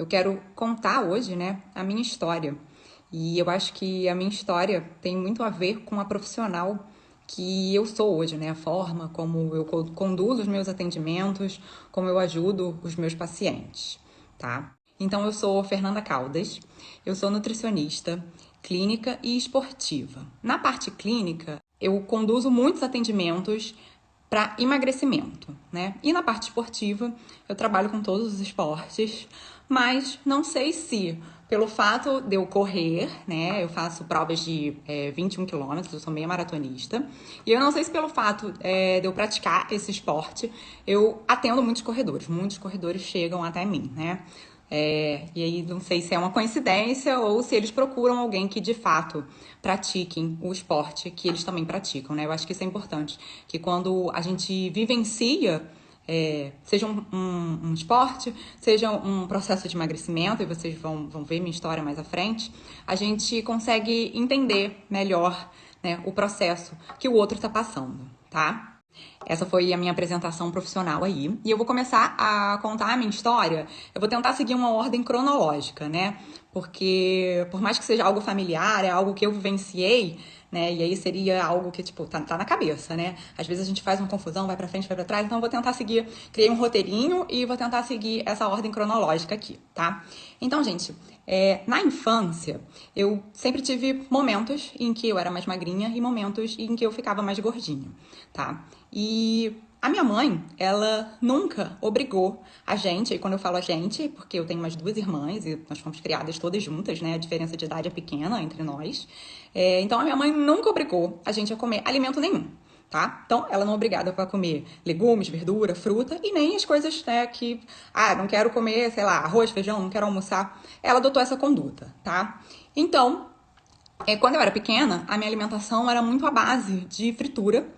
Eu quero contar hoje, né, a minha história. E eu acho que a minha história tem muito a ver com a profissional que eu sou hoje, né? A forma como eu conduzo os meus atendimentos, como eu ajudo os meus pacientes, tá? Então, eu sou Fernanda Caldas, eu sou nutricionista, clínica e esportiva. Na parte clínica, eu conduzo muitos atendimentos para emagrecimento, né? E na parte esportiva, eu trabalho com todos os esportes, mas não sei se pelo fato de eu correr, né? Eu faço provas de 21 quilômetros, eu sou meia maratonista, e eu não sei se pelo fato de eu praticar esse esporte, eu atendo muitos corredores chegam até mim, né? E aí não sei se é uma coincidência ou se eles procuram alguém que de fato pratiquem o esporte que eles também praticam, né? Eu acho que isso é importante, que quando a gente vivencia, seja um esporte, seja um processo de emagrecimento, e vocês vão ver minha história mais à frente, a gente consegue entender melhor, né, o processo que o outro está passando, tá? Essa foi a minha apresentação profissional aí. E eu vou começar a contar a minha história. Eu vou tentar seguir uma ordem cronológica, né? Porque, por mais que seja algo familiar, é algo que eu vivenciei, né? E aí seria algo que, tipo, tá na cabeça, né? Às vezes a gente faz uma confusão, vai pra frente, vai pra trás. Então eu vou tentar seguir, criei um roteirinho e vou tentar seguir essa ordem cronológica aqui, tá? Então, gente, na infância, eu sempre tive momentos em que eu era mais magrinha e momentos em que eu ficava mais gordinha, tá? E a minha mãe, ela nunca obrigou a gente, e quando eu falo a gente, porque eu tenho mais duas irmãs e nós fomos criadas todas juntas, né? A diferença de idade é pequena entre nós. Então a minha mãe nunca obrigou a gente a comer alimento nenhum, tá? Então ela não é obrigada a comer legumes, verdura, fruta e nem as coisas, né, que, não quero comer, sei lá, arroz, feijão, não quero almoçar. Ela adotou essa conduta, tá? Então, quando eu era pequena, a minha alimentação era muito à base de fritura.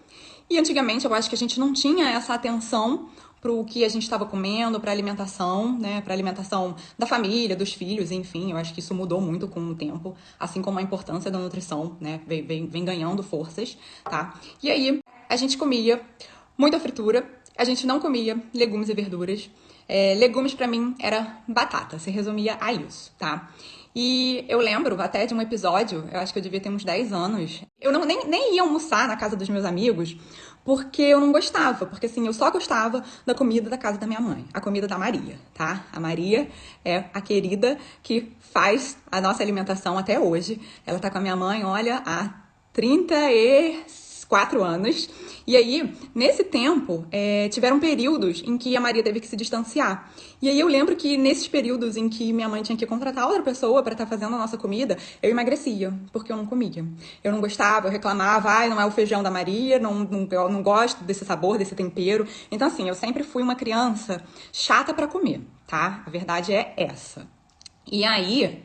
E antigamente eu acho que a gente não tinha essa atenção para o que a gente estava comendo, para alimentação, né? Para alimentação da família, dos filhos, enfim. Eu acho que isso mudou muito com o tempo, assim como a importância da nutrição, né? Vem ganhando forças, tá? E aí a gente comia muita fritura, a gente não comia legumes e verduras. Legumes para mim era batata, se resumia a isso, tá? E eu lembro até de um episódio, eu acho que eu devia ter uns 10 anos. Eu nem ia almoçar na casa dos meus amigos, porque eu não gostava. Porque assim, eu só gostava da comida da casa da minha mãe, a comida da Maria, tá? A Maria é a querida que faz a nossa alimentação até hoje. Ela tá com a minha mãe, olha, há 34 anos. E aí, nesse tempo, tiveram períodos em que a Maria teve que se distanciar. E aí eu lembro que nesses períodos em que minha mãe tinha que contratar outra pessoa para estar fazendo a nossa comida, eu emagrecia, porque eu não comia. Eu não gostava, eu reclamava, não é o feijão da Maria, eu não gosto desse sabor, desse tempero. Então, assim, eu sempre fui uma criança chata para comer, tá? A verdade é essa. E aí,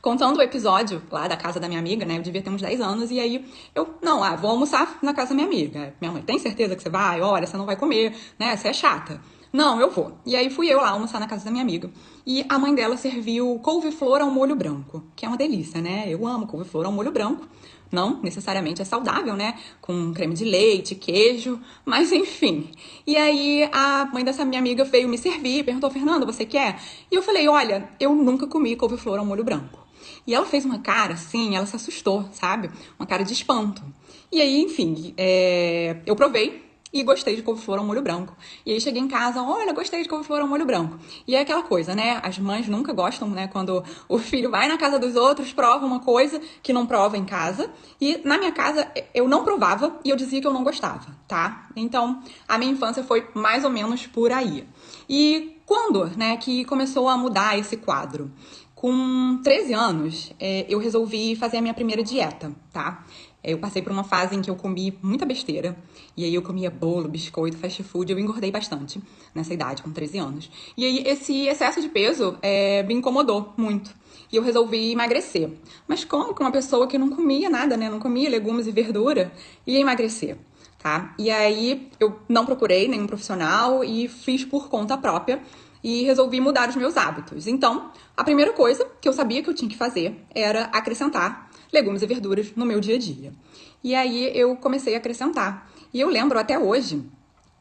contando o episódio lá da casa da minha amiga, né? Eu devia ter uns 10 anos, e aí vou almoçar na casa da minha amiga. Minha mãe, tem certeza que você vai? Olha, você não vai comer, né? Você é chata. Não, eu vou. E aí fui eu lá almoçar na casa da minha amiga. E a mãe dela serviu couve-flor ao molho branco, que é uma delícia, né? Eu amo couve-flor ao molho branco. Não necessariamente é saudável, né? Com creme de leite, queijo, mas enfim. E aí a mãe dessa minha amiga veio me servir, perguntou, Fernanda, você quer? E eu falei, olha, eu nunca comi couve-flor ao molho branco. E ela fez uma cara assim, ela se assustou, sabe? Uma cara de espanto. E aí, enfim, eu provei e gostei de couve-flor ao molho branco. E aí cheguei em casa, olha, gostei de couve-flor ao molho branco. E é aquela coisa, né? As mães nunca gostam, né? Quando o filho vai na casa dos outros, prova uma coisa que não prova em casa. E na minha casa, eu não provava e eu dizia que eu não gostava, tá? Então, a minha infância foi mais ou menos por aí. E quando, né, que começou a mudar esse quadro? Com 13 anos, eu resolvi fazer a minha primeira dieta, tá? Eu passei por uma fase em que eu comi muita besteira. E aí eu comia bolo, biscoito, fast food. Eu engordei bastante nessa idade, com 13 anos. E aí esse excesso de peso me incomodou muito. E eu resolvi emagrecer. Mas como que uma pessoa que não comia nada, né? Não comia legumes e verdura, ia emagrecer, tá? E aí eu não procurei nenhum profissional e fiz por conta própria. E resolvi mudar os meus hábitos. Então, a primeira coisa que eu sabia que eu tinha que fazer era acrescentar legumes e verduras no meu dia a dia. E aí eu comecei a acrescentar. E eu lembro até hoje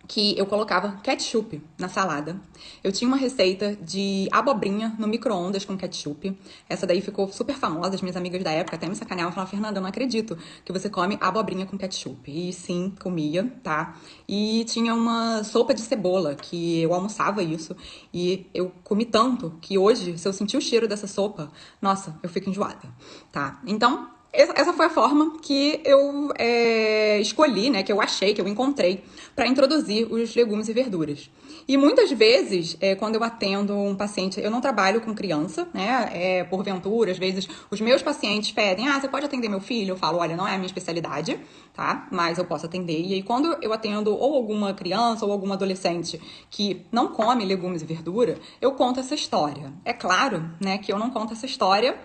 que eu colocava ketchup na salada. Eu tinha uma receita de abobrinha no micro-ondas com ketchup. Essa daí ficou super famosa, as minhas amigas da época até me sacaneavam e falavam: Fernanda, eu não acredito que você come abobrinha com ketchup. E sim, comia, tá? E tinha uma sopa de cebola, que eu almoçava isso, e eu comi tanto que hoje, se eu sentir o cheiro dessa sopa, nossa, eu fico enjoada, tá? Então, essa foi a forma que eu escolhi, né, que eu achei, que eu encontrei para introduzir os legumes e verduras. E muitas vezes, quando eu atendo um paciente, eu não trabalho com criança, né, porventura, às vezes os meus pacientes pedem: você pode atender meu filho? Eu falo: olha, não é a minha especialidade, tá, mas eu posso atender. E aí quando eu atendo ou alguma criança ou algum adolescente que não come legumes e verdura, eu conto essa história. É claro, né, que eu não conto essa história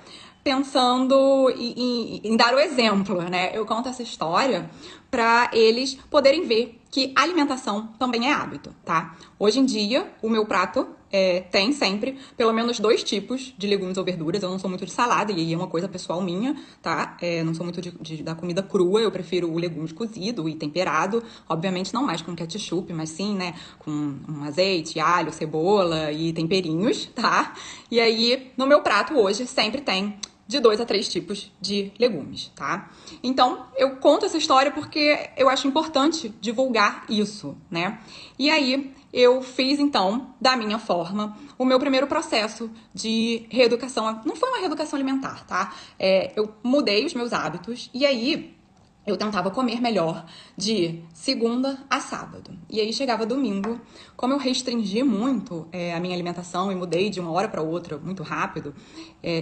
pensando em dar o exemplo, né? Eu conto essa história para eles poderem ver que alimentação também é hábito, tá? Hoje em dia, o meu prato tem sempre pelo menos 2 tipos de legumes ou verduras. Eu não sou muito de salada, e aí é uma coisa pessoal minha, tá? Não sou muito da comida crua, eu prefiro o legumes cozido e temperado. Obviamente não mais com ketchup, mas sim, né, com um azeite, alho, cebola e temperinhos, tá? E aí, no meu prato hoje sempre tem de 2 a 3 tipos de legumes, tá? Então, eu conto essa história porque eu acho importante divulgar isso, né? E aí, eu fiz, então, da minha forma, o meu primeiro processo de reeducação. Não foi uma reeducação alimentar, tá? Eu mudei os meus hábitos e aí eu tentava comer melhor de segunda a sábado. E aí chegava domingo, como eu restringi muito a minha alimentação e mudei de uma hora para outra muito rápido,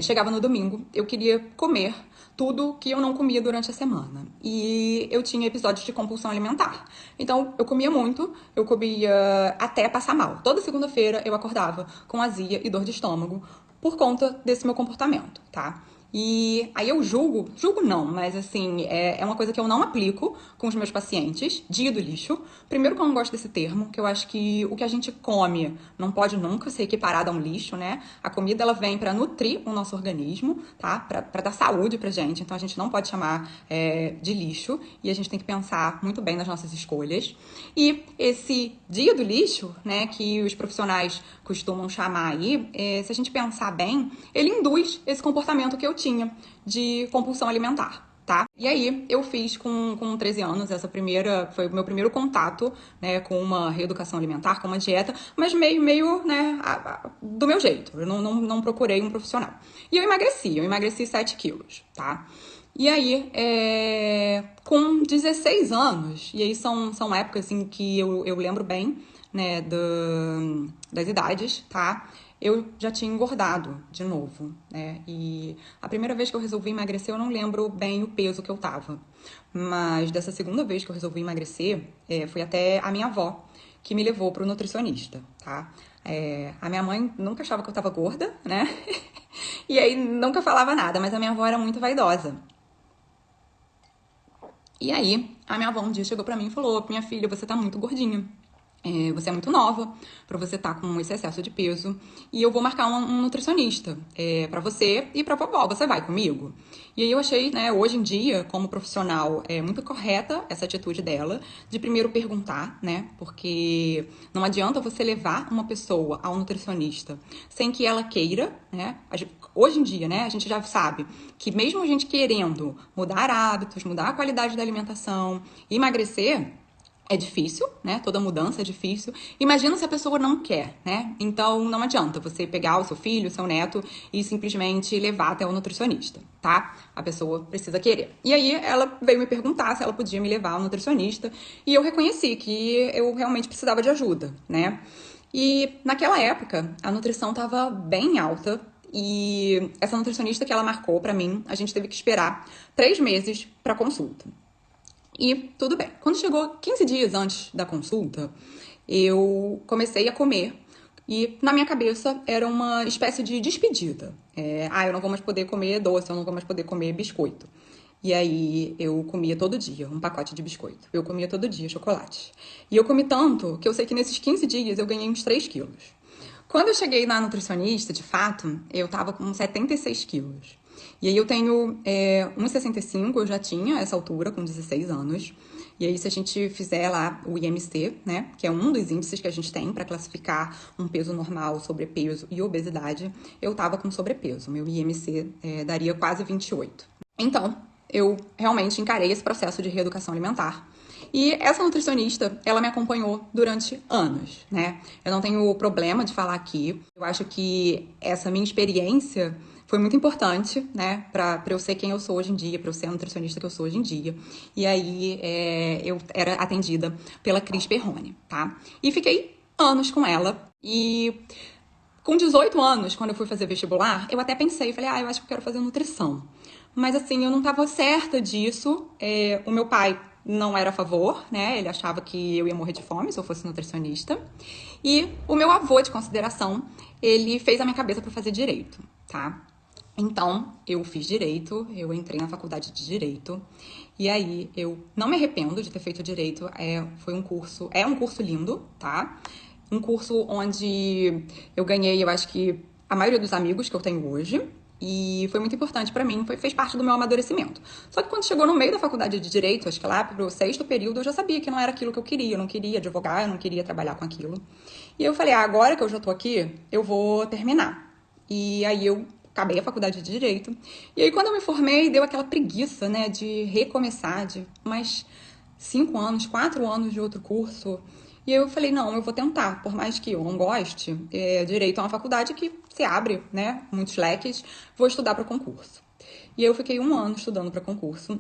chegava no domingo, eu queria comer tudo que eu não comia durante a semana. E eu tinha episódios de compulsão alimentar. Então, eu comia muito, eu comia até passar mal. Toda segunda-feira eu acordava com azia e dor de estômago por conta desse meu comportamento, tá? E aí eu julgo não, mas assim, é uma coisa que eu não aplico com os meus pacientes, dia do lixo. Primeiro que eu não gosto desse termo, que eu acho que o que a gente come não pode nunca ser equiparado a um lixo, né? A comida, ela vem para nutrir o nosso organismo, tá? Para dar saúde pra gente, então a gente não pode chamar de lixo, e a gente tem que pensar muito bem nas nossas escolhas. E esse dia do lixo, né, que os profissionais costumam chamar aí, se a gente pensar bem, ele induz esse comportamento que eu tinha de compulsão alimentar, tá? E aí, eu fiz com 13 anos, foi o meu primeiro contato, né, com uma reeducação alimentar, com uma dieta, mas meio, né, do meu jeito. Eu não procurei um profissional. E eu emagreci 7 quilos, tá? E aí, com 16 anos, e aí são épocas assim, que eu lembro bem, né, das idades, tá? Eu já tinha engordado de novo, né? E a primeira vez que eu resolvi emagrecer, eu não lembro bem o peso que eu tava. Mas dessa segunda vez que eu resolvi emagrecer, foi até a minha avó que me levou pro nutricionista, tá? A minha mãe nunca achava que eu tava gorda, né? E aí nunca falava nada, mas a minha avó era muito vaidosa. E aí, a minha avó um dia chegou pra mim e falou: minha filha, você tá muito gordinha. Você é muito nova pra você estar com esse excesso de peso. E eu vou marcar um nutricionista pra você e pra vovó. Você vai comigo? E aí eu achei, né, hoje em dia, como profissional, muito correta essa atitude dela, de primeiro perguntar, né? Porque não adianta você levar uma pessoa ao nutricionista sem que ela queira, né? Hoje em dia, né, a gente já sabe que mesmo a gente querendo mudar hábitos, mudar a qualidade da alimentação, emagrecer, é difícil, né? Toda mudança é difícil. Imagina se a pessoa não quer, né? Então não adianta você pegar o seu filho, o seu neto e simplesmente levar até o nutricionista, tá? A pessoa precisa querer. E aí ela veio me perguntar se ela podia me levar ao nutricionista e eu reconheci que eu realmente precisava de ajuda, né? E naquela época a nutrição estava bem alta. E essa nutricionista que ela marcou pra mim, a gente teve que esperar 3 meses pra consulta. E tudo bem. Quando chegou 15 dias antes da consulta, eu comecei a comer. E na minha cabeça era uma espécie de despedida. Eu não vou mais poder comer doce, eu não vou mais poder comer biscoito. E aí eu comia todo dia um pacote de biscoito. Eu comia todo dia chocolate. E eu comi tanto que eu sei que nesses 15 dias eu ganhei uns 3 quilos. Quando eu cheguei na nutricionista, de fato, eu tava com 76 quilos. E aí eu tenho 1,65, eu já tinha essa altura, com 16 anos. E aí, se a gente fizer lá o IMC, né, que é um dos índices que a gente tem para classificar um peso normal, sobrepeso e obesidade, eu tava com sobrepeso. Meu IMC daria quase 28. Então, eu realmente encarei esse processo de reeducação alimentar. E essa nutricionista, ela me acompanhou durante anos, né? Eu não tenho problema de falar aqui. Eu acho que essa minha experiência foi muito importante, né? Pra eu ser quem eu sou hoje em dia, pra eu ser a nutricionista que eu sou hoje em dia. E aí, eu era atendida pela Cris Perrone, tá? E fiquei anos com ela. E com 18 anos, quando eu fui fazer vestibular, eu até pensei, falei, eu acho que eu quero fazer nutrição. Mas assim, eu não estava certa disso. O meu pai não era a favor, né? Ele achava que eu ia morrer de fome se eu fosse nutricionista. E o meu avô, de consideração, ele fez a minha cabeça para fazer direito, tá? Então, eu fiz direito, eu entrei na faculdade de direito. E aí, eu não me arrependo de ter feito direito. É um curso lindo, tá? Um curso onde eu ganhei, eu acho que a maioria dos amigos que eu tenho hoje. E foi muito importante pra mim, fez parte do meu amadurecimento. Só que quando chegou no meio da faculdade de Direito, acho que lá pro sexto período, eu já sabia que não era aquilo que eu queria. Eu não queria advogar, eu não queria trabalhar com aquilo. E eu falei, agora que eu já tô aqui, eu vou terminar. E aí eu acabei a faculdade de Direito. E aí quando eu me formei, deu aquela preguiça, né, de recomeçar, de mais 5 anos, 4 anos de outro curso. E eu falei, não, eu vou tentar, por mais que eu não goste, Direito é uma faculdade que se abre, né, muitos leques, vou estudar para concurso. E eu fiquei 1 ano estudando para concurso,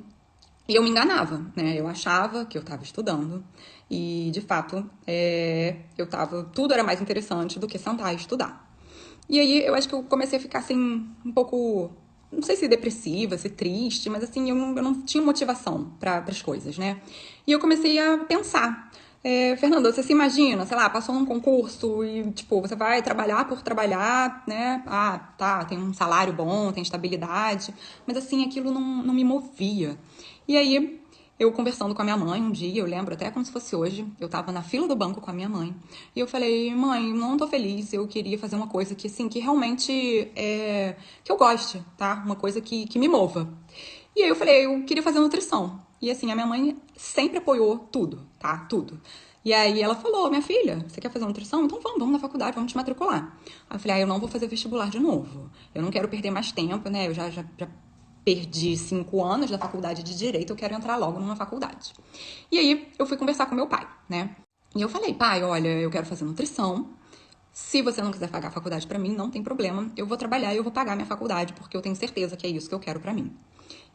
e eu me enganava, né, eu achava que eu estava estudando, e de fato, tudo era mais interessante do que sentar e estudar. E aí eu acho que eu comecei a ficar assim, um pouco, não sei se depressiva, se triste, mas assim, eu não tinha motivação para as coisas, né? E eu comecei a pensar. Fernanda, você se imagina, sei lá, passou num concurso e, tipo, você vai trabalhar por trabalhar, né? Ah, tá, tem um salário bom, tem estabilidade, mas assim, aquilo não me movia. E aí, eu conversando com a minha mãe um dia, eu lembro até como se fosse hoje, eu tava na fila do banco com a minha mãe, e eu falei, mãe, não tô feliz, eu queria fazer uma coisa que, assim, que realmente, que eu goste, tá? Uma coisa que me mova. E aí eu falei, eu queria fazer nutrição. E assim, a minha mãe sempre apoiou tudo, tá? Tudo. E aí ela falou, minha filha, você quer fazer nutrição? Então vamos na faculdade, vamos te matricular. Aí eu falei, eu não vou fazer vestibular de novo. Eu não quero perder mais tempo, né? Eu já perdi 5 anos da faculdade de Direito, eu quero entrar logo numa faculdade. E aí eu fui conversar com meu pai, né? E eu falei, pai, olha, eu quero fazer nutrição. Se você não quiser pagar a faculdade pra mim, não tem problema. Eu vou trabalhar e eu vou pagar minha faculdade, porque eu tenho certeza que é isso que eu quero pra mim.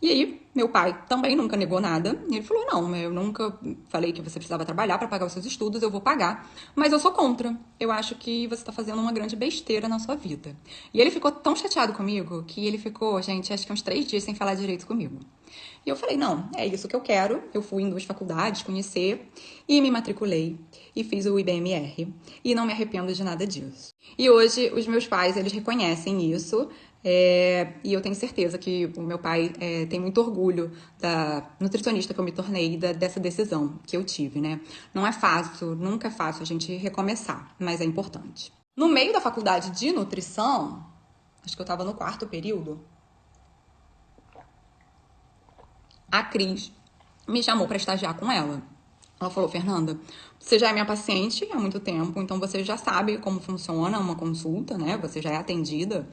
E aí, meu pai também nunca negou nada. E ele falou: não, eu nunca falei que você precisava trabalhar para pagar os seus estudos, eu vou pagar. Mas eu sou contra. Eu acho que você tá fazendo uma grande besteira na sua vida. E ele ficou tão chateado comigo que ele ficou, gente, acho que uns 3 dias sem falar direito comigo. E eu falei: não, é isso que eu quero. Eu fui em 2 faculdades conhecer e me matriculei e fiz o IBMR. E não me arrependo de nada disso. E hoje, os meus pais, eles reconhecem isso. E eu tenho certeza que o meu pai tem muito orgulho da nutricionista que eu me tornei, dessa decisão que eu tive, né? Não é fácil, nunca é fácil a gente recomeçar, mas é importante. No meio da faculdade de nutrição, acho que eu estava no 4º período, a Cris me chamou para estagiar com ela. Ela falou, Fernanda, você já é minha paciente há muito tempo, então você já sabe como funciona uma consulta, né? Você já é atendida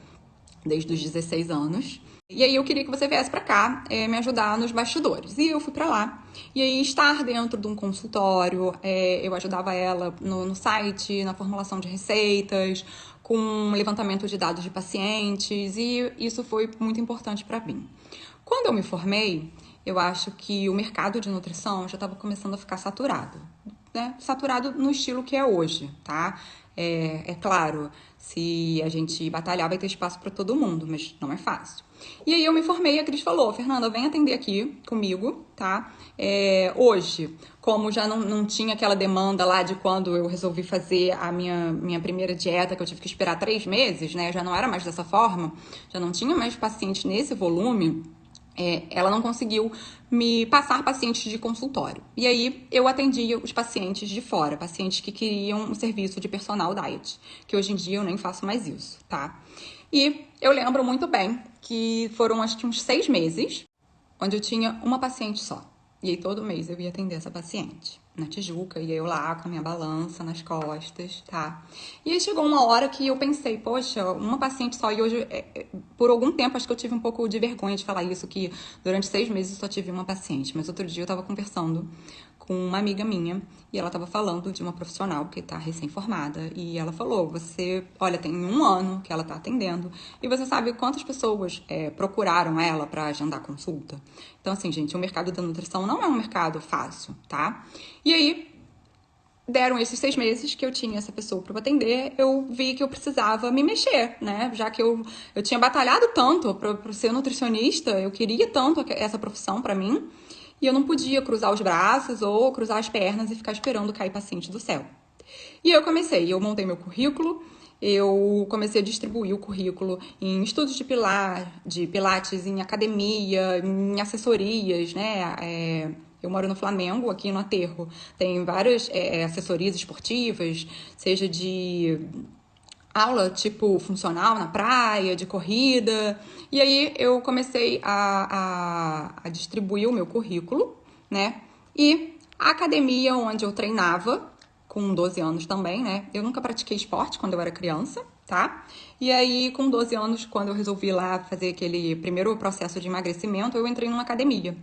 desde os 16 anos. E aí eu queria que você viesse pra cá me ajudar nos bastidores. E eu fui pra lá. E aí estar dentro de um consultório, eu ajudava ela no site, na formulação de receitas, com levantamento de dados de pacientes. E isso foi muito importante pra mim. Quando eu me formei, eu acho que o mercado de nutrição já estava começando a ficar saturado, né? Saturado no estilo que é hoje, tá? É claro, se a gente batalhar vai ter espaço para todo mundo, mas não é fácil. E aí eu me formei e a Cris falou, Fernanda, vem atender aqui comigo, tá? Hoje, como já não tinha aquela demanda lá de quando eu resolvi fazer a minha primeira dieta, que eu tive que esperar 3 meses, né? Já não era mais dessa forma, já não tinha mais paciente nesse volume. Ela não conseguiu me passar pacientes de consultório. E aí eu atendia os pacientes de fora, pacientes que queriam um serviço de personal diet, que hoje em dia eu nem faço mais isso, tá? E eu lembro muito bem que foram acho que uns 6 meses, onde eu tinha uma paciente só. E aí todo mês eu ia atender essa paciente na Tijuca, e eu lá com a minha balança nas costas, tá? E aí chegou uma hora que eu pensei, poxa, uma paciente só, e hoje, por algum tempo, acho que eu tive um pouco de vergonha de falar isso, que durante 6 meses eu só tive uma paciente, mas outro dia eu tava conversando com uma amiga minha, e ela tava falando de uma profissional que tá recém-formada, e ela falou, você, olha, tem 1 ano que ela tá atendendo, e você sabe quantas pessoas procuraram ela pra agendar consulta? Então, assim, gente, o mercado da nutrição não é um mercado fácil, tá? E aí, deram esses 6 meses que eu tinha essa pessoa para atender, eu vi que eu precisava me mexer, né? Já que eu tinha batalhado tanto para ser nutricionista, eu queria tanto essa profissão para mim, e eu não podia cruzar os braços ou cruzar as pernas e ficar esperando cair paciente do céu. E eu montei meu currículo, eu comecei a distribuir o currículo em estudos de pilates, em academia, em assessorias, né? Eu moro no Flamengo, aqui no Aterro. Tem várias assessorias esportivas, seja de aula tipo funcional na praia, de corrida. E aí eu comecei a distribuir o meu currículo, né? E a academia onde eu treinava, com 12 anos também, né? Eu nunca pratiquei esporte quando eu era criança, tá? E aí, com 12 anos, quando eu resolvi lá fazer aquele primeiro processo de emagrecimento, eu entrei numa academia.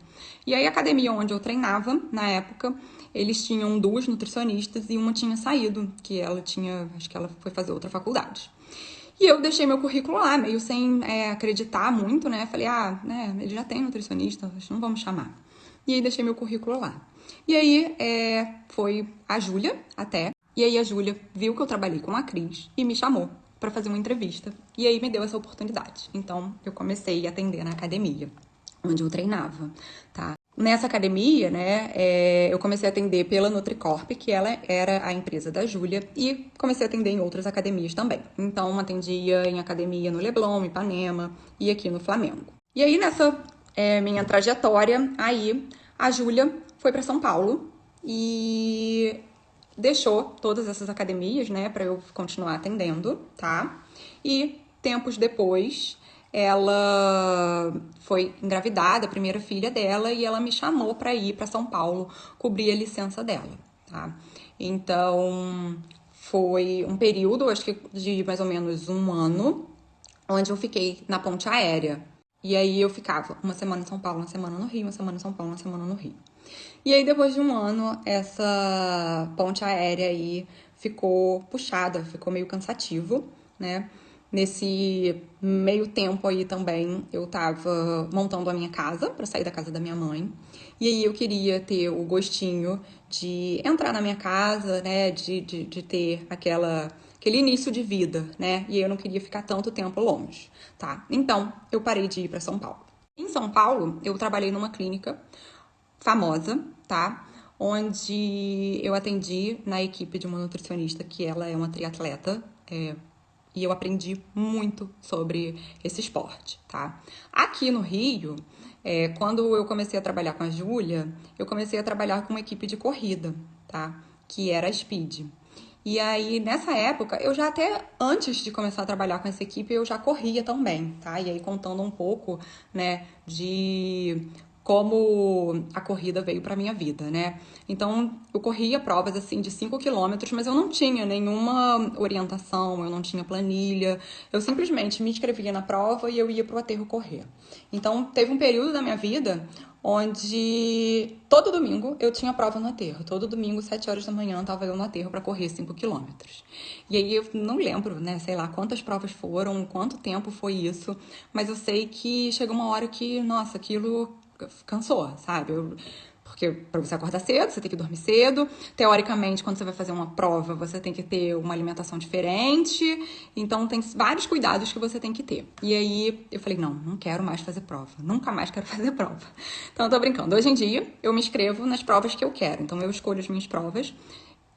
E aí, a academia onde eu treinava, na época, eles tinham 2 nutricionistas e uma tinha saído, que ela tinha, acho que ela foi fazer outra faculdade. E eu deixei meu currículo lá, meio sem acreditar muito, né? Falei, né, ele já tem nutricionista, não vamos chamar. E aí deixei meu currículo lá. E aí foi a Júlia até. E aí a Júlia viu que eu trabalhei com a Cris e me chamou para fazer uma entrevista. E aí me deu essa oportunidade. Então eu comecei a atender na academia, onde eu treinava, tá? Nessa academia, né, eu comecei a atender pela Nutricorp, que ela era a empresa da Júlia, e comecei a atender em outras academias também. Então, atendia em academia no Leblon, Ipanema e aqui no Flamengo. E aí, nessa minha trajetória, aí a Júlia foi para São Paulo e deixou todas essas academias, né, para eu continuar atendendo, tá? E tempos depois, ela foi engravidada, a primeira filha dela, e ela me chamou para ir para São Paulo cobrir a licença dela, tá? Então, foi um período, acho que de mais ou menos 1 ano, onde eu fiquei na ponte aérea. E aí eu ficava uma semana em São Paulo, uma semana no Rio, uma semana em São Paulo, uma semana no Rio. E aí, depois de 1 ano, essa ponte aérea aí ficou puxada, ficou meio cansativo, né? Nesse meio tempo aí também, eu tava montando a minha casa para sair da casa da minha mãe. E aí eu queria ter o gostinho de entrar na minha casa, né? De ter aquele início de vida, né? E eu não queria ficar tanto tempo longe, tá? Então, eu parei de ir para São Paulo. Em São Paulo, eu trabalhei numa clínica famosa, tá? Onde eu atendi na equipe de uma nutricionista que ela é uma triatleta, e eu aprendi muito sobre esse esporte, tá? Aqui no Rio, quando eu comecei a trabalhar com a Júlia, eu comecei a trabalhar com uma equipe de corrida, tá? Que era a Speed. E aí, nessa época, eu já até antes de começar a trabalhar com essa equipe, eu já corria também, tá? E aí, contando um pouco, né, de como a corrida veio pra minha vida, né? Então, eu corria provas, assim, de 5 quilômetros, mas eu não tinha nenhuma orientação, eu não tinha planilha. Eu simplesmente me inscrevia na prova e eu ia pro aterro correr. Então, teve um período da minha vida onde todo domingo eu tinha prova no aterro. Todo domingo, 7 horas da manhã, tava eu no aterro para correr 5 quilômetros. E aí eu não lembro, né, sei lá, quantas provas foram, quanto tempo foi isso, mas eu sei que chegou uma hora que, nossa, aquilo cansou, sabe? Porque para você acordar cedo, você tem que dormir cedo. Teoricamente, quando você vai fazer uma prova, você tem que ter uma alimentação diferente. Então, tem vários cuidados que você tem que ter. E aí, eu falei, não quero mais fazer prova. Nunca mais quero fazer prova. Então, eu tô brincando. Hoje em dia, eu me inscrevo nas provas que eu quero. Então, eu escolho as minhas provas.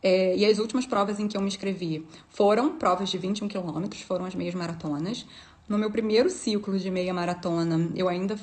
E as últimas provas em que eu me inscrevi foram provas de 21 quilômetros, foram as meias maratonas. No meu primeiro ciclo de meia maratona, eu ainda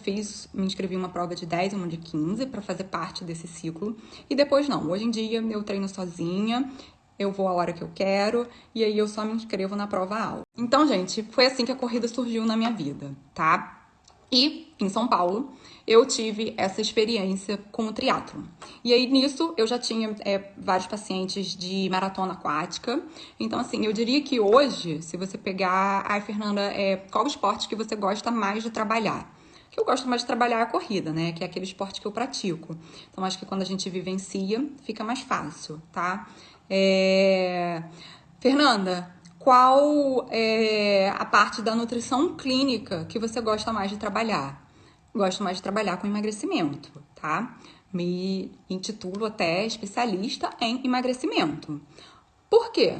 me inscrevi em uma prova de 10 e uma de 15 para fazer parte desse ciclo. E depois não. Hoje em dia eu treino sozinha, eu vou a hora que eu quero e aí eu só me inscrevo na prova aula. Então, gente, foi assim que a corrida surgiu na minha vida, tá? E em São Paulo eu tive essa experiência com o triatlon. E aí nisso eu já tinha vários pacientes de maratona aquática. Então assim, eu diria que hoje, se você pegar, ai Fernanda, qual o esporte que você gosta mais de trabalhar? O que eu gosto mais de trabalhar é a corrida, né? Que é aquele esporte que eu pratico. Então acho que quando a gente vivencia, fica mais fácil, tá? Fernanda, qual é a parte da nutrição clínica que você gosta mais de trabalhar? Gosto mais de trabalhar com emagrecimento, tá? Me intitulo até especialista em emagrecimento. Por quê?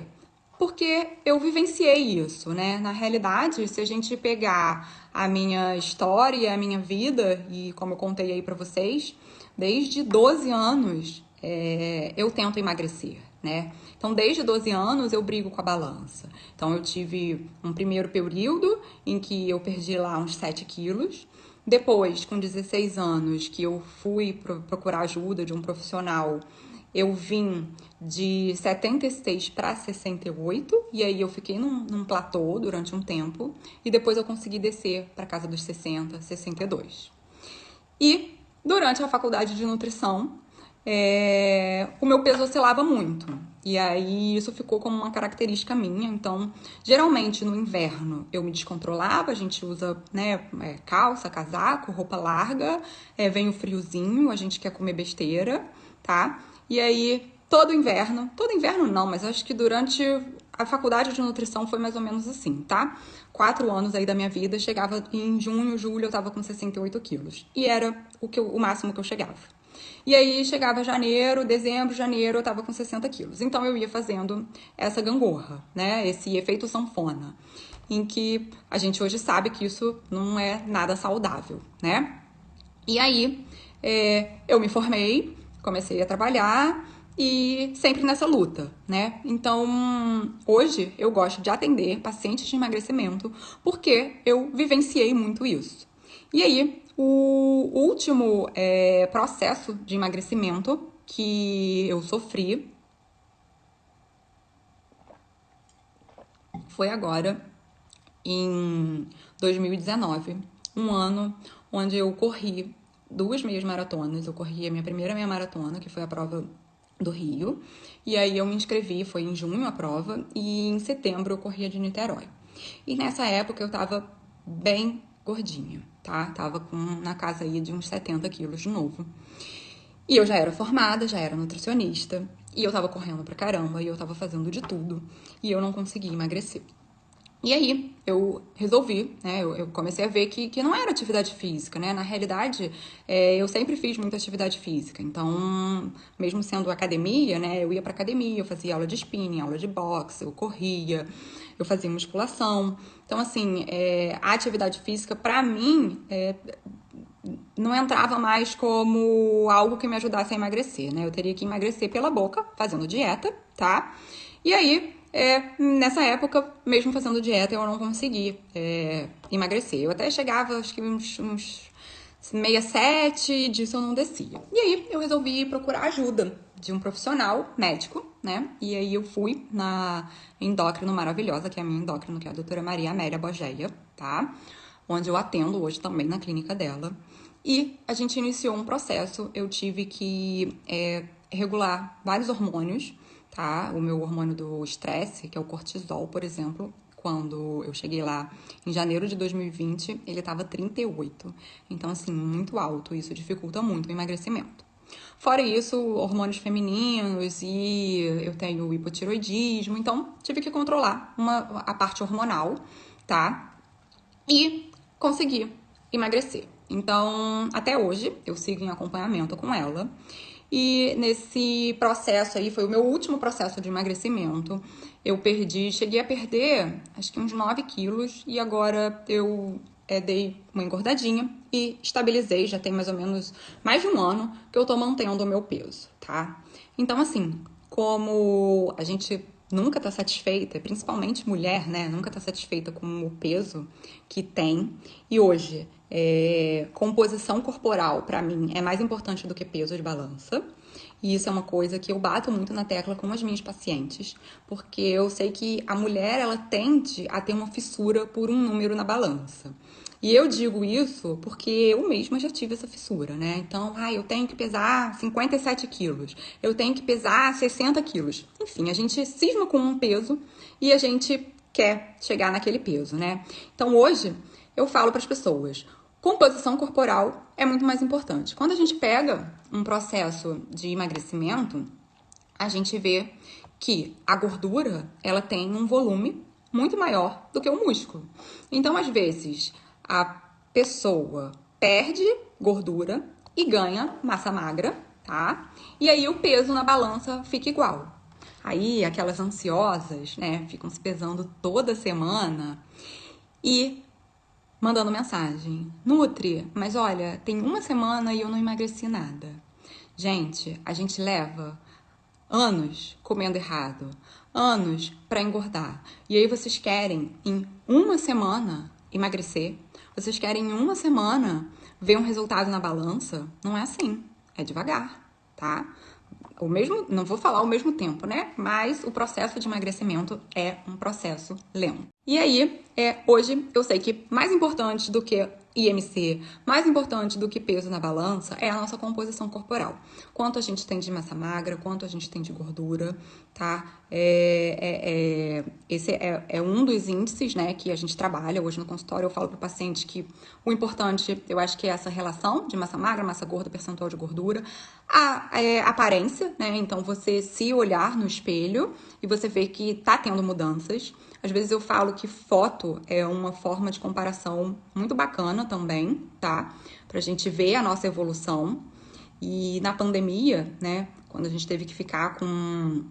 Porque eu vivenciei isso, né? Na realidade, se a gente pegar a minha história, a minha vida, e como eu contei aí pra vocês, desde 12 anos eu tento emagrecer, né? Então, desde 12 anos eu brigo com a balança. Então, eu tive um primeiro período em que eu perdi lá uns 7 quilos. Depois, com 16 anos, que eu fui procurar ajuda de um profissional, eu vim de 76 para 68, e aí eu fiquei num platô durante um tempo, e depois eu consegui descer para casa dos 60, 62. E durante a faculdade de nutrição, o meu peso oscilava muito. E aí isso ficou como uma característica minha. Então, geralmente no inverno eu me descontrolava, a gente usa, né, calça, casaco, roupa larga, vem o friozinho, a gente quer comer besteira, tá? E aí todo inverno não, mas acho que durante a faculdade de nutrição foi mais ou menos assim, tá? 4 anos aí da minha vida, chegava em junho, julho, eu tava com 68 quilos. E era o máximo que eu chegava. E aí chegava janeiro, dezembro, janeiro, eu tava com 60 quilos. Então eu ia fazendo essa gangorra, né? Esse efeito sanfona, em que a gente hoje sabe que isso não é nada saudável, né? E aí eu me formei, comecei a trabalhar e sempre nessa luta, né? Então, hoje eu gosto de atender pacientes de emagrecimento porque eu vivenciei muito isso. E aí, o último processo de emagrecimento que eu sofri foi agora, em 2019, um ano onde eu corri 2 meias maratonas. Eu corri a minha primeira meia maratona, que foi a prova do Rio, e aí eu me inscrevi, foi em junho a prova, e em setembro eu corria de Niterói. E nessa época eu tava bem gordinha, tá? Tava na casa aí de uns 70 quilos de novo. E eu já era formada, já era nutricionista, e eu tava correndo pra caramba, e eu tava fazendo de tudo, e eu não conseguia emagrecer. E aí, eu resolvi, né? Eu comecei a ver que não era atividade física, né? Na realidade, eu sempre fiz muita atividade física. Então, mesmo sendo academia, né? Eu ia pra academia, eu fazia aula de spinning, aula de boxe, eu corria, eu fazia musculação. Então, assim, a atividade física, pra mim, não entrava mais como algo que me ajudasse a emagrecer, né? Eu teria que emagrecer pela boca, fazendo dieta, tá? E aí, nessa época, mesmo fazendo dieta, eu não consegui emagrecer. Eu até chegava, acho que uns 67, disso eu não descia. E aí, eu resolvi procurar ajuda de um profissional médico, né? E aí, eu fui na endócrino maravilhosa, que é a minha endócrino, que é a doutora Maria Amélia Bogeia, tá? Onde eu atendo hoje também na clínica dela. E a gente iniciou um processo, eu tive que regular vários hormônios, tá? O meu hormônio do estresse, que é o cortisol, por exemplo, quando eu cheguei lá em janeiro de 2020, ele estava 38. Então, assim, muito alto, isso dificulta muito o emagrecimento. Fora isso, hormônios femininos e eu tenho hipotiroidismo, então tive que controlar a parte hormonal, tá? E consegui emagrecer. Então, até hoje, eu sigo em acompanhamento com ela. E nesse processo aí, foi o meu último processo de emagrecimento. Eu cheguei a perder acho que uns 9 quilos e agora eu dei uma engordadinha e estabilizei, já tem mais ou menos mais de um ano que eu tô mantendo o meu peso, tá? Então, assim, como a gente nunca tá satisfeita, principalmente mulher, né? Nunca tá satisfeita com o peso que tem. E hoje, composição corporal, pra mim, é mais importante do que peso de balança. E isso é uma coisa que eu bato muito na tecla com as minhas pacientes, porque eu sei que a mulher, ela tende a ter uma fissura por um número na balança. E eu digo isso porque eu mesma já tive essa fissura, né? Então, eu tenho que pesar 57 quilos, eu tenho que pesar 60 quilos. Enfim, a gente cisma com um peso e a gente quer chegar naquele peso, né? Então, hoje, eu falo para as pessoas, composição corporal é muito mais importante. Quando a gente pega um processo de emagrecimento, a gente vê que a gordura, ela tem um volume muito maior do que o músculo. Então, às vezes, a pessoa perde gordura e ganha massa magra, tá? E aí o peso na balança fica igual. Aí, aquelas ansiosas, né, ficam se pesando toda semana e mandando mensagem. Nutri, mas olha, tem uma semana e eu não emagreci nada. Gente, a gente leva anos comendo errado, anos para engordar. E aí vocês querem em uma semana emagrecer? Vocês querem em uma semana ver um resultado na balança? Não é assim, é devagar, tá? O mesmo, não vou falar ao mesmo tempo, né? Mas o processo de emagrecimento é um processo lento. E aí, hoje eu sei que mais importante do que IMC, mais importante do que peso na balança é a nossa composição corporal. Quanto a gente tem de massa magra, quanto a gente tem de gordura, tá? Esse é um dos índices, né, que a gente trabalha hoje no consultório. Eu falo para o paciente que o importante, eu acho que é essa relação de massa magra, massa gorda, percentual de gordura, a aparência, né? Então, você se olhar no espelho e você ver que tá tendo mudanças. Às vezes eu falo que foto é uma forma de comparação muito bacana também, tá? Pra gente ver a nossa evolução. E na pandemia, né, quando a gente teve que ficar com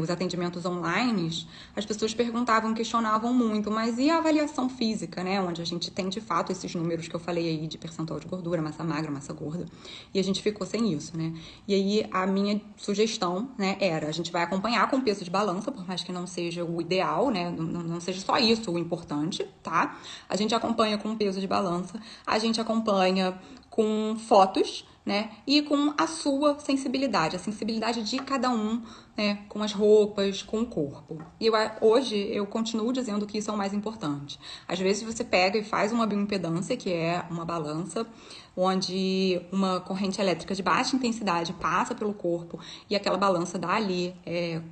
os atendimentos online, as pessoas perguntavam, questionavam muito, mas e a avaliação física, né, onde a gente tem de fato esses números que eu falei aí de percentual de gordura, massa magra, massa gorda, e a gente ficou sem isso, né? E aí a minha sugestão, né, era a gente vai acompanhar com peso de balança, por mais que não seja o ideal, né, não seja só isso o importante, tá? A gente acompanha com peso de balança, a gente acompanha com fotos, né? E com a sua sensibilidade, a sensibilidade de cada um, né? Com as roupas, com o corpo. E hoje eu continuo dizendo que isso é o mais importante. Às vezes você pega e faz uma bioimpedância, que é uma balança, onde uma corrente elétrica de baixa intensidade passa pelo corpo e aquela balança dá ali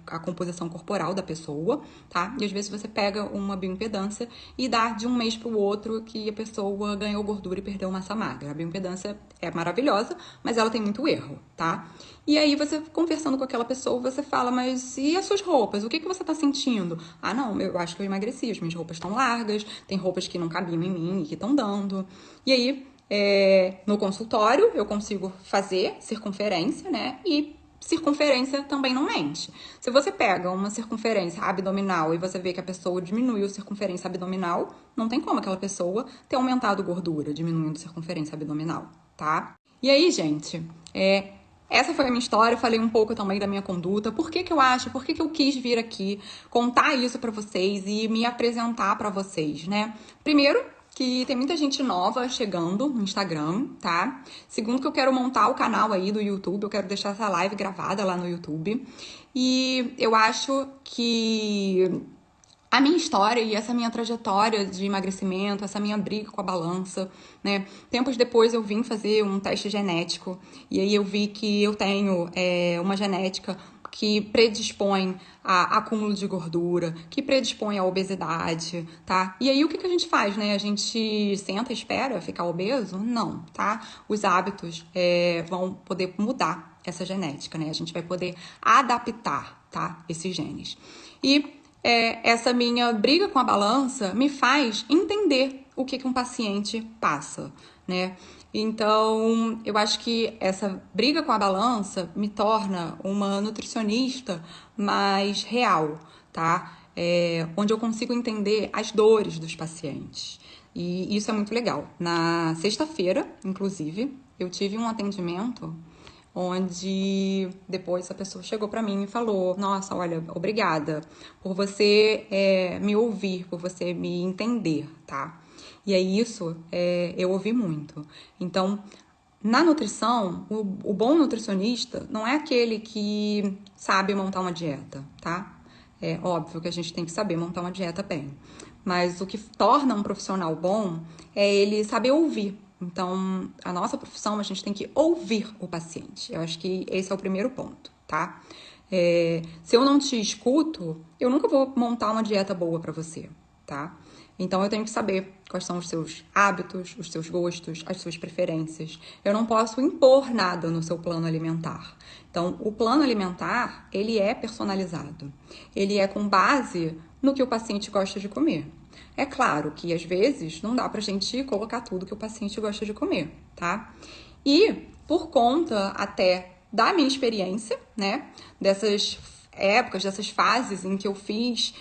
a composição corporal da pessoa, tá? E às vezes você pega uma bioimpedância e dá de um mês para o outro que a pessoa ganhou gordura e perdeu massa magra. A bioimpedância é maravilhosa, mas ela tem muito erro, tá? E aí você conversando com aquela pessoa, você fala, mas e as suas roupas? O que você tá sentindo? Ah, não, eu acho que eu emagreci, as minhas roupas estão largas, tem roupas que não cabiam em mim e que estão dando. E aí, no consultório, eu consigo fazer circunferência, né? E circunferência também não mente. Se você pega uma circunferência abdominal e você vê que a pessoa diminuiu a circunferência abdominal, não tem como aquela pessoa ter aumentado gordura diminuindo a circunferência abdominal, tá? E aí, gente, essa foi a minha história, eu falei um pouco também da minha conduta, por que eu quis vir aqui contar isso pra vocês e me apresentar pra vocês, né? Primeiro, que tem muita gente nova chegando no Instagram, tá? Segundo, que eu quero montar o canal aí do YouTube, eu quero deixar essa live gravada lá no YouTube. E eu acho que a minha história e essa minha trajetória de emagrecimento, essa minha briga com a balança, né? Tempos depois eu vim fazer um teste genético e aí eu vi que eu tenho uma genética que predispõe a acúmulo de gordura, que predispõe à obesidade, tá? E aí o que a gente faz, né? A gente senta e espera ficar obeso? Não, tá? Os hábitos vão poder mudar essa genética, né? A gente vai poder adaptar, tá? Esses genes. E essa minha briga com a balança me faz entender o que um paciente passa, né? Então, eu acho que essa briga com a balança me torna uma nutricionista mais real, tá? Onde eu consigo entender as dores dos pacientes. E isso é muito legal. Na sexta-feira, inclusive, eu tive um atendimento onde depois a pessoa chegou para mim e falou: nossa, olha, obrigada por você me ouvir, por você me entender, tá? E aí isso eu ouvi muito. Então, Na nutrição, o bom nutricionista não é aquele que sabe montar uma dieta, tá? É óbvio que a gente tem que saber montar uma dieta bem. Mas o que torna um profissional bom é ele saber ouvir. Então, a nossa profissão, a gente tem que ouvir o paciente. Eu acho que esse é o primeiro ponto, tá? Se eu não te escuto, eu nunca vou montar uma dieta boa pra você, tá? Então, eu tenho que saber quais são os seus hábitos, os seus gostos, as suas preferências. Eu não posso impor nada no seu plano alimentar. Então, o plano alimentar, ele é personalizado. Ele é com base no que o paciente gosta de comer. É claro que, às vezes, não dá pra gente colocar tudo que o paciente gosta de comer, tá? E, por conta até da minha experiência, né, dessas épocas, dessas fases em que eu fiz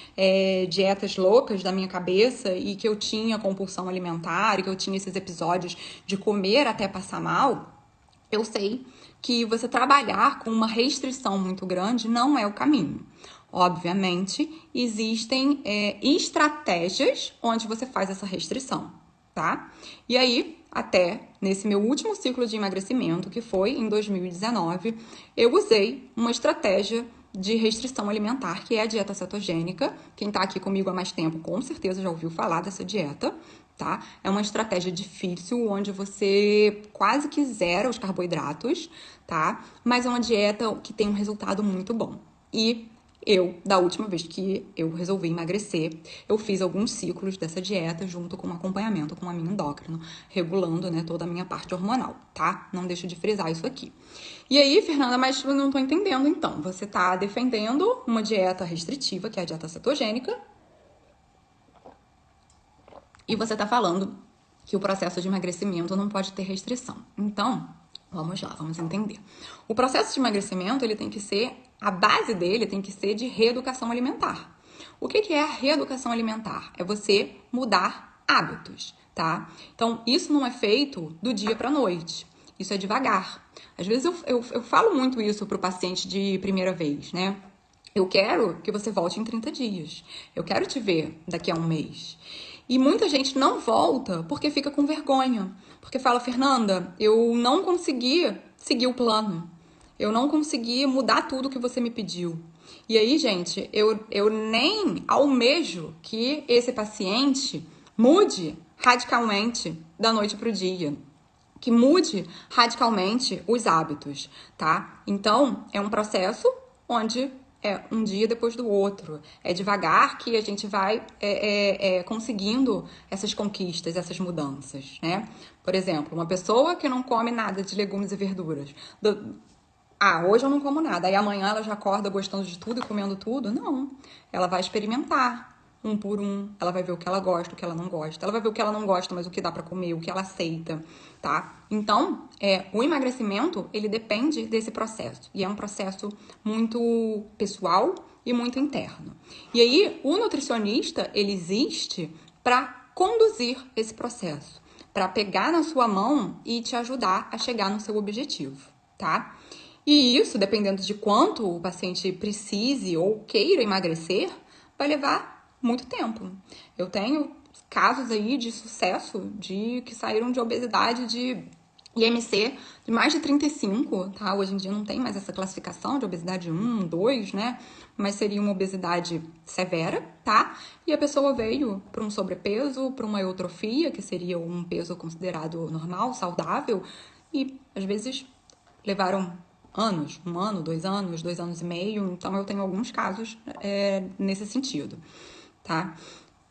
dietas loucas da minha cabeça e que eu tinha compulsão alimentar e que eu tinha esses episódios de comer até passar mal, eu sei que você trabalhar com uma restrição muito grande não é o caminho. Obviamente, existem estratégias onde você faz essa restrição, tá? E aí, até nesse meu último ciclo de emagrecimento, que foi em 2019, eu usei uma estratégia de restrição alimentar, que é a dieta cetogênica. Quem tá aqui comigo há mais tempo, com certeza já ouviu falar dessa dieta, tá? É uma estratégia difícil, onde você quase que zera os carboidratos, tá? Mas é uma dieta que tem um resultado muito bom. E da última vez que eu resolvi emagrecer, eu fiz alguns ciclos dessa dieta junto com um acompanhamento com a minha endócrino, regulando, né, toda a minha parte hormonal, tá? Não deixo de frisar isso aqui. E aí, Fernanda, mas eu não tô entendendo então. Você tá defendendo uma dieta restritiva, que é a dieta cetogênica, e você tá falando que o processo de emagrecimento não pode ter restrição. Então, vamos lá, vamos entender. O processo de emagrecimento, ele tem que ser, a base dele tem que ser de reeducação alimentar. O que é a reeducação alimentar? É você mudar hábitos, tá? Então, isso não é feito do dia para a noite. Isso é devagar. Às vezes eu falo muito isso pro paciente de primeira vez, né? Eu quero que você volte em 30 dias. Eu quero te ver daqui a um mês. E muita gente não volta porque fica com vergonha. Porque fala, Fernanda, eu não consegui seguir o plano. Eu não consegui mudar tudo que você me pediu. E aí, gente, eu nem almejo que esse paciente mude radicalmente da noite pro dia. Que mude radicalmente os hábitos, tá? Então, é um processo onde é um dia depois do outro. É devagar que a gente vai conseguindo essas conquistas, essas mudanças, né? Por exemplo, uma pessoa que não come nada de legumes e verduras. Hoje eu não como nada. Aí amanhã ela já acorda gostando de tudo e comendo tudo? Não. Ela vai experimentar um por um. Ela vai ver o que ela gosta, o que ela não gosta. Ela vai ver o que ela não gosta, mas o que dá pra comer, o que ela aceita, tá? Então, o emagrecimento, ele depende desse processo. E é um processo muito pessoal e muito interno. E aí, o nutricionista, ele existe para conduzir esse processo, para pegar na sua mão e te ajudar a chegar no seu objetivo, tá? E isso, dependendo de quanto o paciente precise ou queira emagrecer, vai levar muito tempo. Eu tenho casos aí de sucesso de que saíram de obesidade de IMC de mais de 35, tá? Hoje em dia não tem mais essa classificação de obesidade 1, 2, né? Mas seria uma obesidade severa, tá? E a pessoa veio para um sobrepeso, para uma eutrofia, que seria um peso considerado normal, saudável, e às vezes levaram anos, 1 ano, 2 anos, 2 anos e meio. Então, eu tenho alguns casos nesse sentido, tá?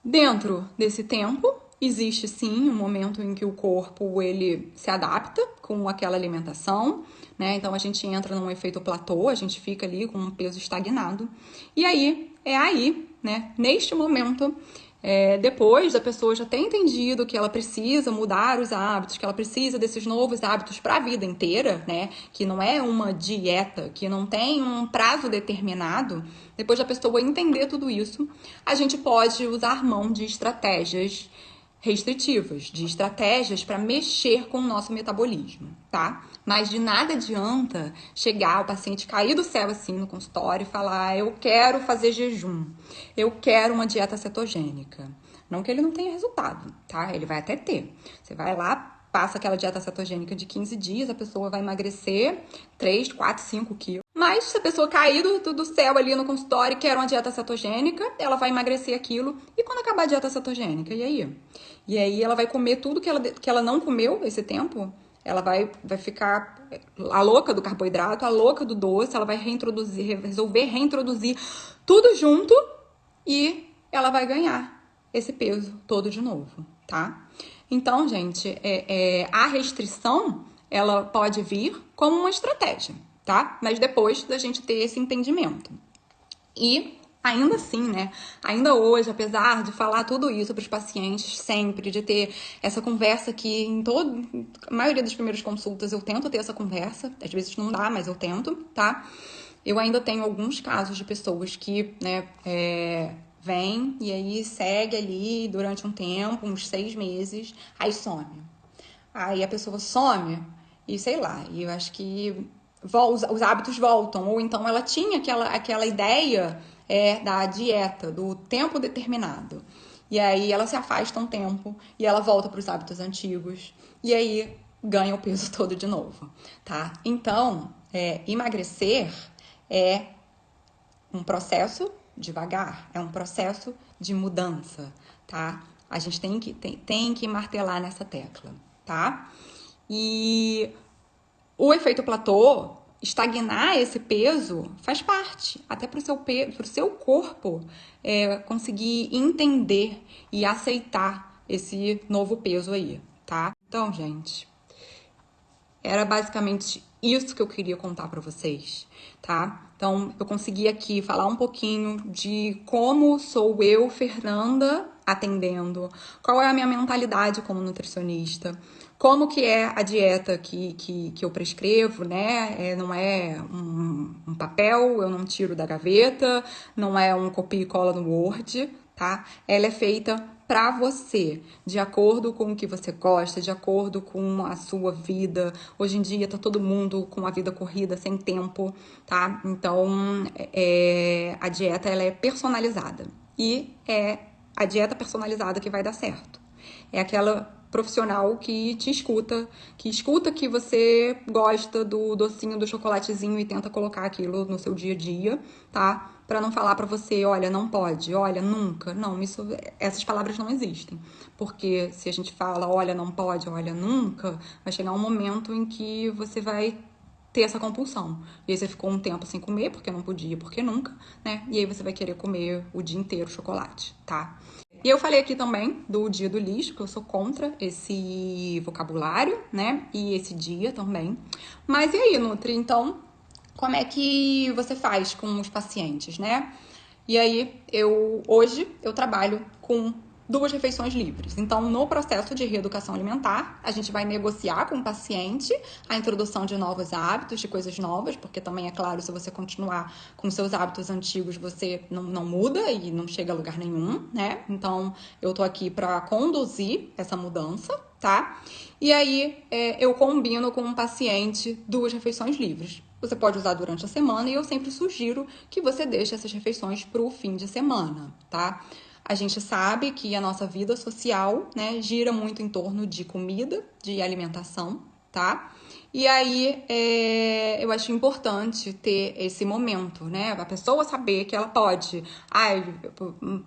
Dentro desse tempo, existe sim um momento em que o corpo ele se adapta com aquela alimentação, né? Então, a gente entra num efeito platô, a gente fica ali com um peso estagnado. E aí, né, neste momento, depois da pessoa já ter entendido que ela precisa mudar os hábitos, que ela precisa desses novos hábitos para a vida inteira, né? Que não é uma dieta, que não tem um prazo determinado. Depois da pessoa entender tudo isso, a gente pode usar mão de estratégias restritivas, de estratégias para mexer com o nosso metabolismo, tá? Mas de nada adianta chegar o paciente cair do céu assim no consultório e falar: eu quero fazer jejum, eu quero uma dieta cetogênica. Não que ele não tenha resultado, tá? Ele vai até ter. Você vai lá, passa aquela dieta cetogênica de 15 dias, a pessoa vai emagrecer 3, 4, 5 quilos. Mas se a pessoa cair do céu ali no consultório e quer uma dieta cetogênica, ela vai emagrecer aquilo. E quando acabar a dieta cetogênica? E aí? E aí ela vai comer tudo que ela não comeu esse tempo. Ela vai ficar a louca do carboidrato, a louca do doce, ela vai resolver reintroduzir tudo junto e ela vai ganhar esse peso todo de novo, tá? Então, gente, a restrição, ela pode vir como uma estratégia, tá? Mas depois da gente ter esse entendimento. E ainda assim, né? Ainda hoje, apesar de falar tudo isso para os pacientes sempre, de ter essa conversa que a maioria das primeiras consultas eu tento ter essa conversa, às vezes não dá, mas eu tento, tá? Eu ainda tenho alguns casos de pessoas que, né, vem e aí segue ali durante um tempo, uns 6 meses, aí some. Aí a pessoa some e sei lá, e eu acho que os hábitos voltam, ou então ela tinha aquela ideia da dieta, do tempo determinado. E aí ela se afasta um tempo e ela volta para os hábitos antigos e aí ganha o peso todo de novo, tá? Então, emagrecer é um processo devagar, é um processo de mudança, tá? A gente tem que martelar nessa tecla, tá? E o efeito platô, estagnar esse peso, faz parte, até para o seu corpo conseguir entender e aceitar esse novo peso aí, tá? Então, gente, era basicamente isso que eu queria contar para vocês, tá? Então, eu consegui aqui falar um pouquinho de como sou eu, Fernanda, atendendo, qual é a minha mentalidade como nutricionista, como que é a dieta que eu prescrevo, né? Não é um papel, eu não tiro da gaveta, não é um copia e cola no Word, tá? Ela é feita para você, de acordo com o que você gosta, de acordo com a sua vida. Hoje em dia tá todo mundo com a vida corrida, sem tempo, tá? Então, a dieta ela é personalizada e é a dieta personalizada que vai dar certo. É aquela profissional que te escuta, que você gosta do docinho, do chocolatezinho e tenta colocar aquilo no seu dia a dia, tá? Para não falar para você, olha, não pode, olha, nunca. Não, essas palavras não existem. Porque se a gente fala, olha, não pode, olha, nunca, vai chegar um momento em que você vai ter essa compulsão. E aí você ficou um tempo sem comer, porque não podia, porque nunca, né? E aí você vai querer comer o dia inteiro chocolate, tá? E eu falei aqui também do dia do lixo, que eu sou contra esse vocabulário, né? E esse dia também. Mas e aí, Nutri? Então, como é que você faz com os pacientes, né? E aí, hoje eu trabalho com 2 refeições livres. Então, no processo de reeducação alimentar, a gente vai negociar com o paciente a introdução de novos hábitos, de coisas novas, porque também, é claro, se você continuar com seus hábitos antigos, você não muda e não chega a lugar nenhum, né? Então, eu tô aqui para conduzir essa mudança, tá? E aí, eu combino com o paciente 2 refeições livres. Você pode usar durante a semana e eu sempre sugiro que você deixe essas refeições para o fim de semana, tá? A gente sabe que a nossa vida social, né, gira muito em torno de comida, de alimentação, tá? E aí, eu acho importante ter esse momento, né? A pessoa saber que ela pode.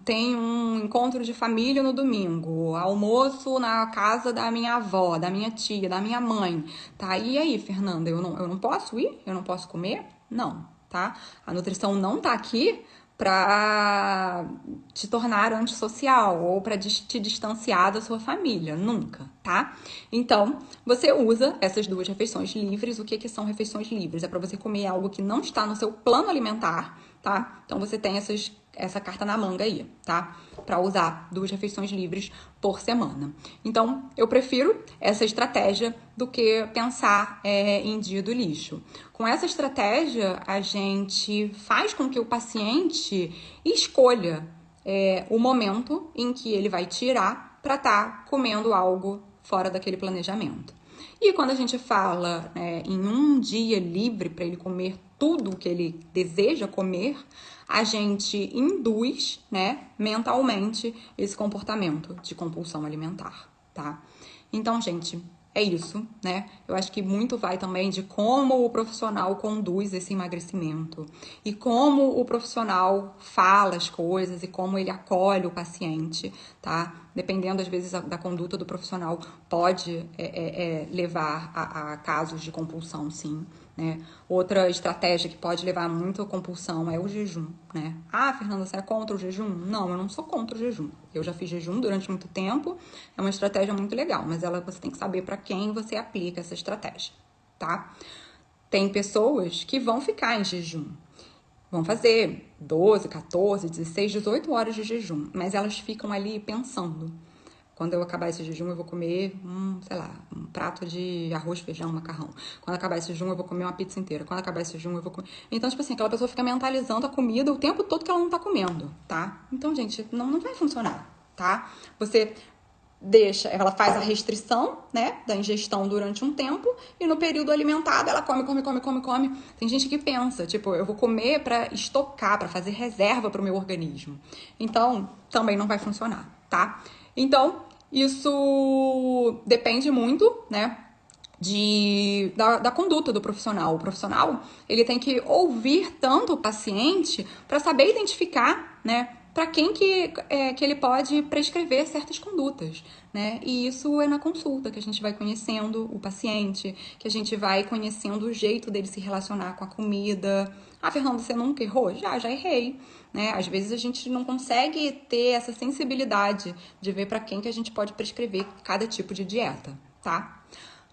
Tem um encontro de família no domingo, almoço na casa da minha avó, da minha tia, da minha mãe, tá? E aí, Fernanda, eu não posso ir? Eu não posso comer? Não, tá? A nutrição não tá aqui para te tornar antissocial ou para te distanciar da sua família, nunca, tá? Então, você usa essas 2 refeições livres. O que são refeições livres? É para você comer algo que não está no seu plano alimentar, tá? Então, você tem essa carta na manga aí, tá? Para usar 2 refeições livres por semana. Então, eu prefiro essa estratégia do que pensar em dia do lixo. Com essa estratégia, a gente faz com que o paciente escolha o momento em que ele vai tirar para estar comendo algo fora daquele planejamento. E quando a gente fala em um dia livre para ele comer tudo o que ele deseja comer, a gente induz, né, mentalmente esse comportamento de compulsão alimentar, tá? Então, gente, é isso, né? Eu acho que muito vai também de como o profissional conduz esse emagrecimento e como o profissional fala as coisas e como ele acolhe o paciente, tá? Dependendo, às vezes, da conduta do profissional, pode levar a casos de compulsão, sim. Né? Outra estratégia que pode levar muito à compulsão é o jejum, né? Ah, Fernanda, você é contra o jejum? Não, eu não sou contra o jejum. Eu já fiz jejum durante muito tempo, é uma estratégia muito legal, mas você tem que saber para quem você aplica essa estratégia, tá? Tem pessoas que vão ficar em jejum, vão fazer 12, 14, 16, 18 horas de jejum, mas elas ficam ali pensando. Quando eu acabar esse jejum, eu vou comer, sei lá, um prato de arroz, feijão, macarrão. Quando acabar esse jejum, eu vou comer uma pizza inteira. Quando acabar esse jejum, eu vou comer... Então, tipo assim, aquela pessoa fica mentalizando a comida o tempo todo que ela não tá comendo, tá? Então, gente, não vai funcionar, tá? Você deixa, ela faz a restrição, né, da ingestão durante um tempo e no período alimentado ela come, come, come, come, come. Tem gente que pensa, tipo, eu vou comer para estocar, para fazer reserva para o meu organismo. Então, também não vai funcionar, tá? Então, isso depende muito, né, da conduta do profissional. O profissional, ele tem que ouvir tanto o paciente para saber identificar, né, para quem que ele pode prescrever certas condutas, né? E isso é na consulta que a gente vai conhecendo o paciente, que a gente vai conhecendo o jeito dele se relacionar com a comida. Ah, Fernanda, você nunca errou? Já errei, né? Às vezes a gente não consegue ter essa sensibilidade de ver para quem que a gente pode prescrever cada tipo de dieta, tá?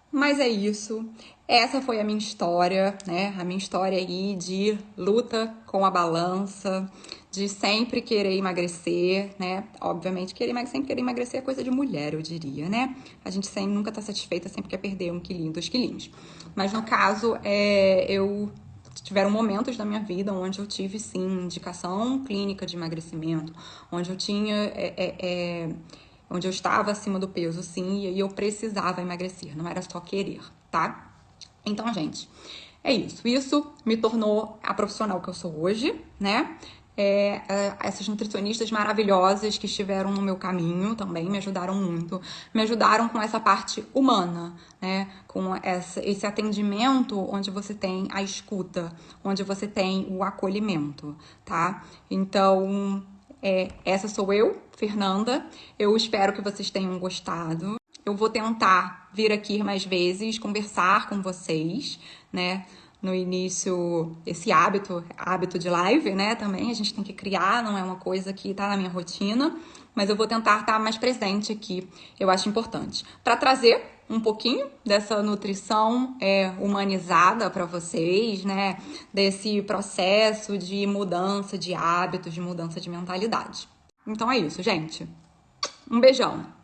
Mas é isso. Essa foi a minha história, né? A minha história aí de luta com a balança, de sempre querer emagrecer, né? Obviamente, sempre querer emagrecer é coisa de mulher, eu diria, né? A gente sempre, nunca tá satisfeita, sempre quer perder 1 quilinho, 2 quilinhos. Mas no caso, tiveram momentos da minha vida onde eu tive, sim, indicação clínica de emagrecimento, onde eu tinha... onde eu estava acima do peso, sim, e aí eu precisava emagrecer, não era só querer, tá? Então, gente, é isso. Isso me tornou a profissional que eu sou hoje, né? Essas nutricionistas maravilhosas que estiveram no meu caminho também me ajudaram muito. Me ajudaram com essa parte humana, né? Com esse atendimento onde você tem a escuta, onde você tem o acolhimento, tá? Então, essa sou eu, Fernanda. Eu espero que vocês tenham gostado. Eu vou tentar vir aqui mais vezes, conversar com vocês, né? No início, esse hábito de live, né? Também a gente tem que criar, não é uma coisa que tá na minha rotina, mas eu vou tentar estar mais presente aqui, eu acho importante. Para trazer um pouquinho dessa nutrição humanizada para vocês, né? Desse processo de mudança de hábitos, de mudança de mentalidade. Então é isso, gente. Um beijão!